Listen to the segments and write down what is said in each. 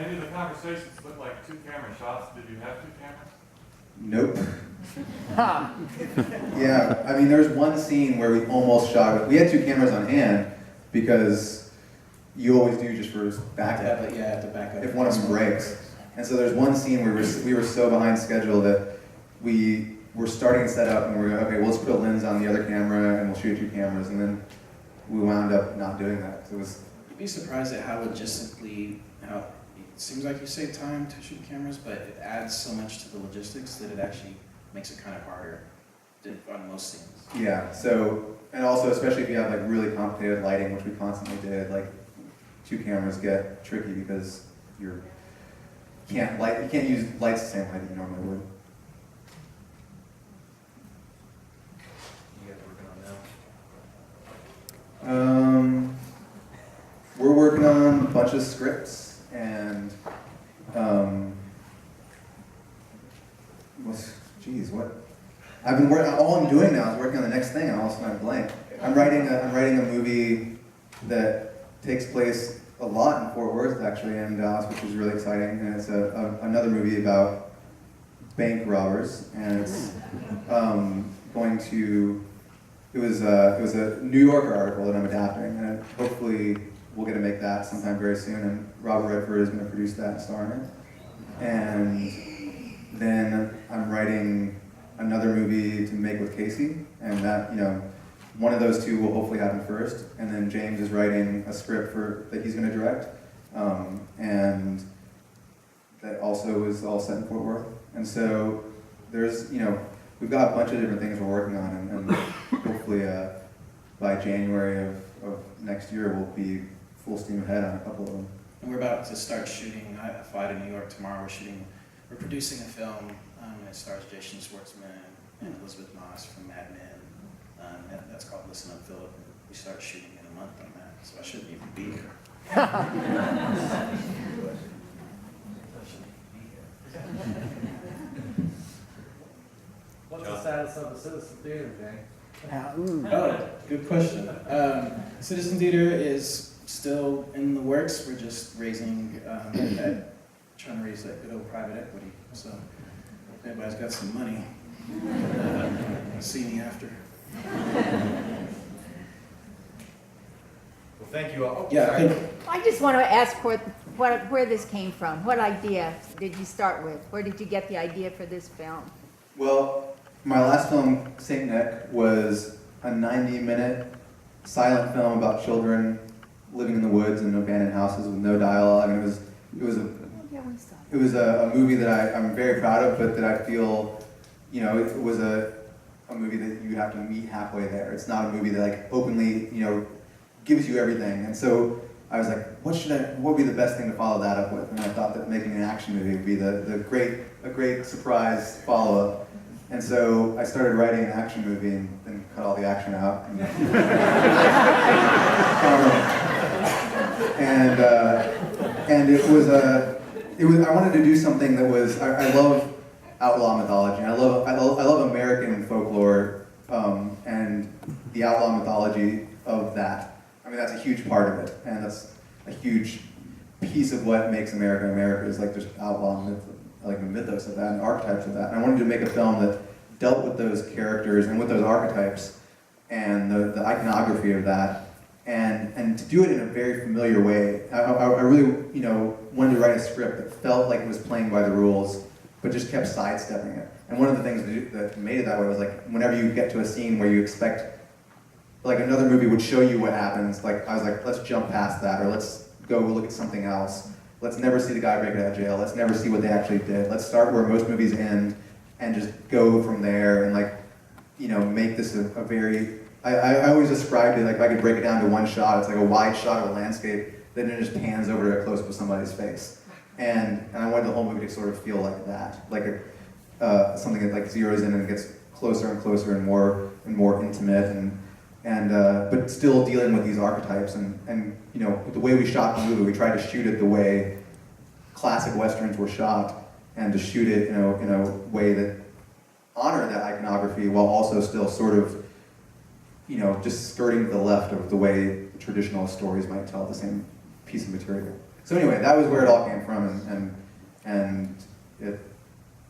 Any of the conversations look like two-camera shots. Did you have two cameras? Nope. Yeah, I mean, there's one scene where we almost shot it. We had two cameras on hand because you always do just for backup. Yeah, have to back up. If one of them breaks. And so there's one scene where we were so behind schedule that we were starting to set up and we were okay, well, let's put a lens on the other camera and we'll shoot two cameras. And then we wound up not doing that. So it was. You'd be surprised at how logistically, how it seems like you save time to shoot cameras, but it adds so much to the logistics that it actually makes it kind of harder on most scenes. Yeah, so, and also especially if you have like really complicated lighting, which we constantly did, like two cameras get tricky because you can't use lights the same way that you normally would. You guys working on now? We're working on a bunch of scripts and what? I've been working. All I'm doing now is working on the next thing, and all of a sudden I'm blank. I'm writing a movie that takes place a lot in Fort Worth, actually, and Dallas, which is really exciting. And it's another movie about bank robbers, and it's going to. It was a New Yorker article that I'm adapting, and hopefully we'll get to make that sometime very soon. And Robert Redford is going to produce that and star in it. And then I'm writing another movie to make with Casey, and that, one of those two will hopefully happen first. And then James is writing a script that he's going to direct, and that also is all set in Fort Worth. And so there's, we've got a bunch of different things we're working on, and hopefully by January of next year we'll be full steam ahead on a couple of them. And we're about to start shooting. I fly to New York tomorrow. We're producing a film. It stars Jason Schwartzman and Elizabeth Moss from Mad Men. That's called Listen Up, Philip. We start shooting in a month on that, so I shouldn't even be here. What's the status of the Citizen Theater, Jane? Oh, good question. Citizen Theater is still in the works. We're just trying to raise that good old private equity. So if anybody's got some money, see me after. Well, thank you all. Oh, Yeah, sorry. I just want to ask where this came from. What idea did you start with? Where did you get the idea for this film? Well, my last film, Saint Nick, was a 90-minute silent film about children living in the woods in abandoned houses with no dialogue. And it was a movie that I'm very proud of, but that I feel, it was a movie that you have to meet halfway there. It's not a movie that like openly, gives you everything. And so I was like, what would be the best thing to follow that up with? And I thought that making an action movie would be a great surprise follow-up. And so I started writing an action movie and then cut all the action out. And it was I wanted to do something that was, I love outlaw mythology. I love American folklore and the outlaw mythology of that. I mean, that's a huge part of it, and that's a huge piece of what makes America America is like just outlaw myth, like the mythos of that and archetypes of that. And I wanted to make a film that dealt with those characters and with those archetypes and the iconography of that, and to do it in a very familiar way. I really, wanted to write a script that felt like it was playing by the rules, but just kept sidestepping it. And one of the things that made it that way was like, whenever you get to a scene where you expect, like another movie would show you what happens, like I was like, let's jump past that, or let's go look at something else. Let's never see the guy break out of jail. Let's never see what they actually did. Let's start where most movies end and just go from there and make this a very, I always described it like if I could break it down to one shot, it's like a wide shot of a landscape, then it just pans over to a close-up of somebody's face. And I wanted the whole movie to sort of feel like that, like something that like zeroes in and gets closer and closer and more intimate but still dealing with these archetypes and the way we shot the movie, we tried to shoot it the way classic westerns were shot, and to shoot it in a way that honored that iconography while also still sort of just skirting to the left of the way traditional stories might tell the same piece of material. So anyway, that was where it all came from, and it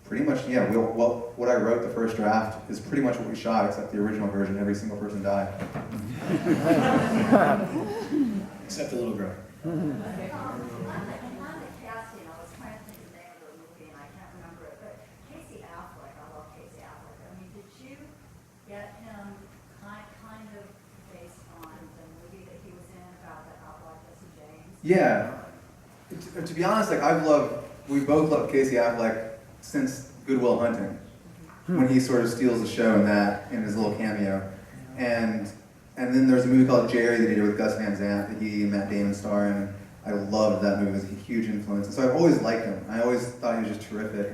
pretty much, yeah, what I wrote, the first draft, is pretty much what we shot, except the original version, every single person died. Except the little girl. On the casting, I was trying to think of the name of the movie and I can't remember it, but Casey Affleck, I love Casey Affleck. I mean, did you get him kind of based on the movie that he was in about the outlaw Jesse James? Yeah. To be honest, like we both loved Casey Affleck since Good Will Hunting, when he sort of steals the show in his little cameo, and then there's a movie called Jerry that he did with Gus Van Sant that he and Matt Damon star in, and I loved that movie. It was a huge influence, and so I've always liked him. I always thought he was just terrific,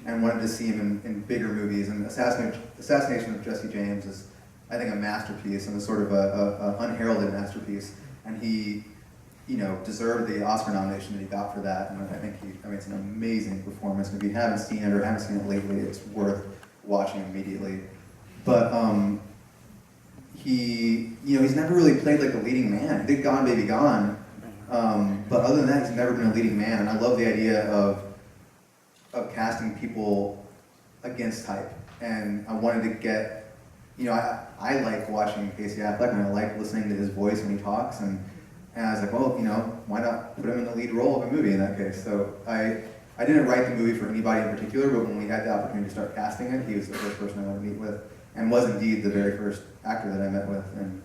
and wanted to see him in bigger movies. And Assassination of Jesse James is, I think, a masterpiece, and a sort of a unheralded masterpiece, and he, deserved the Oscar nomination that he got for that. And I think it's an amazing performance. And if you haven't seen it or haven't seen it lately, it's worth watching immediately. But he's never really played like a leading man. He did Gone Baby Gone, but other than that, he's never been a leading man. And I love the idea of casting people against type. And I wanted to get, I like watching Casey Affleck, and I like listening to his voice when he talks. And I was like, well, why not put him in the lead role of a movie in that case? So I didn't write the movie for anybody in particular, but when we had the opportunity to start casting it, he was the first person I wanted to meet with, and was indeed the very first actor that I met with. And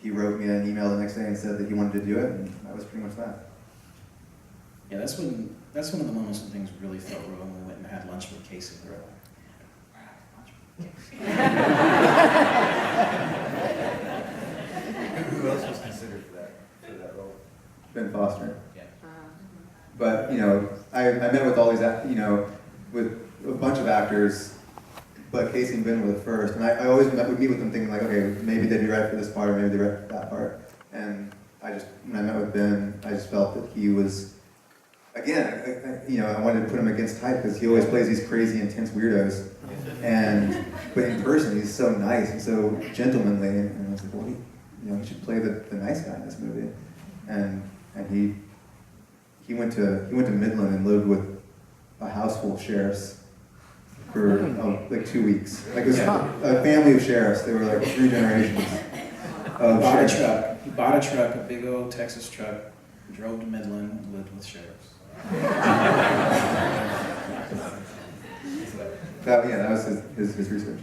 he wrote me an email the next day and said that he wanted to do it, and that was pretty much that. Yeah, that's one of the moments when things really felt real, when we went and had lunch with Casey. We were like, Who else was considered for that role? Ben Foster. Yeah. But, I met with all these, with a bunch of actors, but Casey and Ben were the first. And I always would meet with them thinking like, okay, maybe they'd be right for this part, or maybe they'd be right for that part. And when I met with Ben, I just felt that he was, again, I wanted to put him against type, because he always plays these crazy, intense weirdos. But in person, he's so nice and so gentlemanly. And I was like, well, he should play the nice guy in this movie. And he went to Midland and lived with a house full of sheriffs for like 2 weeks. Like, it was a family of sheriffs. They were like 3 generations of sheriffs. He bought a truck, a big old Texas truck, drove to Midland, and lived with sheriffs. That was his research.